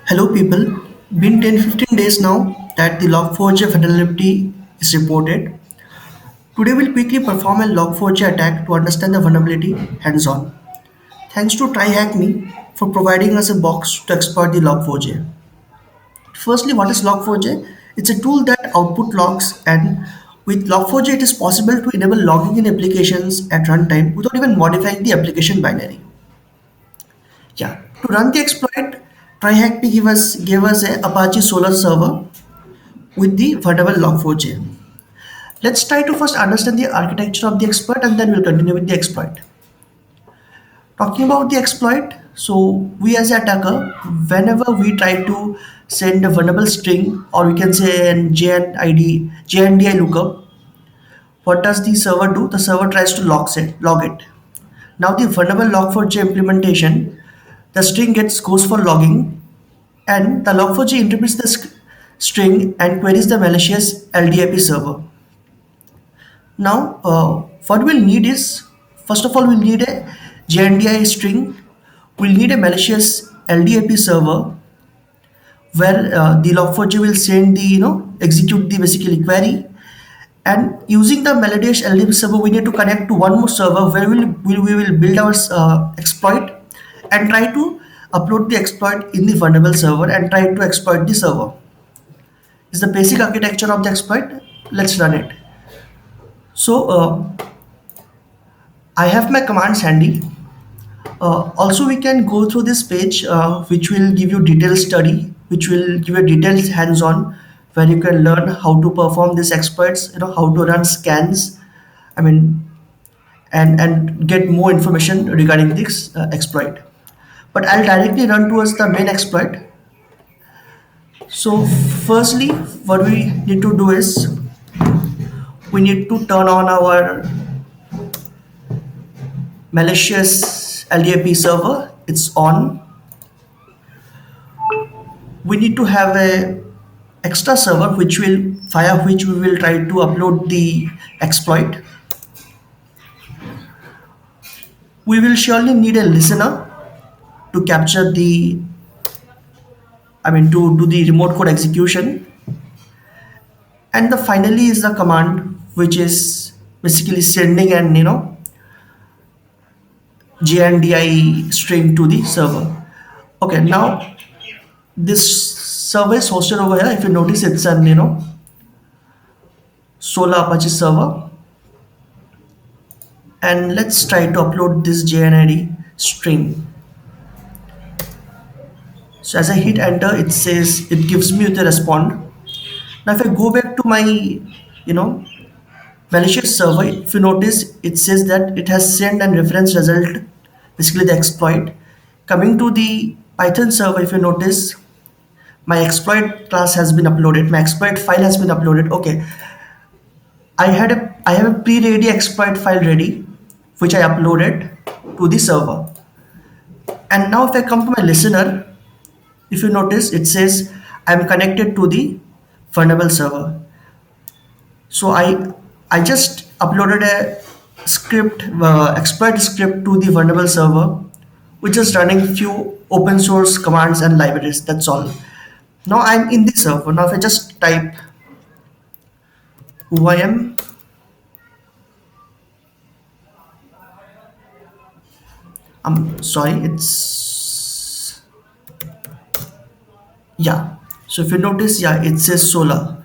Hello people, been 10-15 days now that the Log4j vulnerability is reported. Today we'll quickly perform a Log4j attack to understand the vulnerability hands-on. Thanks to TryHackMe for providing us a box to exploit the Log4j. Firstly, what is Log4j? It's a tool that output logs, and with Log4j it is possible to enable logging in applications at runtime without even modifying the application binary. Yeah, to run the exploit, TryHackMe gave us a Apache Solr server with the vulnerable log4j. Let's try to first understand the architecture of the exploit and then we'll continue with the exploit. Talking about the exploit, so we as an attacker, whenever we try to send a vulnerable string or we can say an JNDI lookup, what does the server do? The server tries to log it. Now the vulnerable log4j implementation, the string goes for logging and the log4j interprets the string and queries the malicious LDAP server. Now, what we'll need is, first of all, we'll need a JNDI string. We'll need a malicious LDAP server where the log4j will send the, execute the basically query. And using the malicious LDAP server, we need to connect to one more server where we will build our exploit and try to upload the exploit in the vulnerable server and try to exploit the server. Is the basic architecture of the exploit. Let's run it. So I have my commands handy. Also, we can go through this page, which will give you detailed study, which will give you detailed hands-on, where you can learn how to perform these exploits. How to run scans. I mean, and get more information regarding this exploit. But I'll directly run towards the main exploit. So, firstly, what we need to do is we need to turn on our malicious LDAP server. It's on. We need to have a extra server via which we will try to upload the exploit. We will surely need a listener to capture to do the remote code execution. And the finally is the command which is basically sending an JNDI string to the server. Okay, now this server is hosted over here. If you notice, it's an Solr Apache server. And let's try to upload this JNID string. So as I hit enter, it gives me the response. Now if I go back to my malicious server, if you notice, it says that it has sent and reference result, basically the exploit. Coming to the Python server, if you notice, my exploit class has been uploaded, my exploit file has been uploaded. Okay, I have a pre-ready exploit file ready, which I uploaded to the server. And now if I come to my listener, if you notice, it says I'm connected to the vulnerable server. So I just uploaded a script, exploit script to the vulnerable server, which is running few open source commands and libraries. That's all. Now I'm in the server. Now if I just type who I am, I'm sorry, it's yeah. So if you notice, yeah, it says Solr.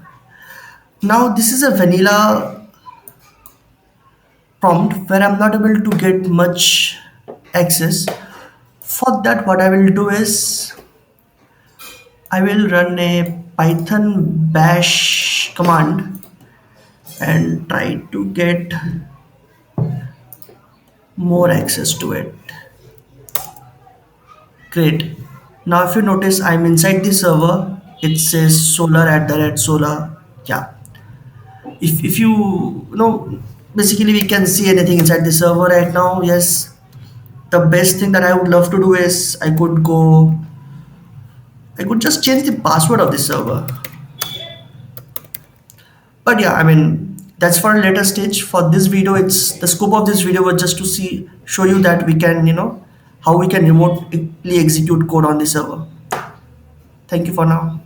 Now this is a vanilla prompt where I'm not able to get much access. For that, what I will do is I will run a Python bash command and try to get more access to it. Great. Now if you notice, I'm inside the server. It says Solr@Solr. Yeah. If basically we can see anything inside the server right now. Yes. The best thing that I would love to do is I could just change the password of the server. But yeah, that's for a later stage. For this video, it's the scope of this video was just to show you that we can how we can remotely execute code on the server. Thank you for now.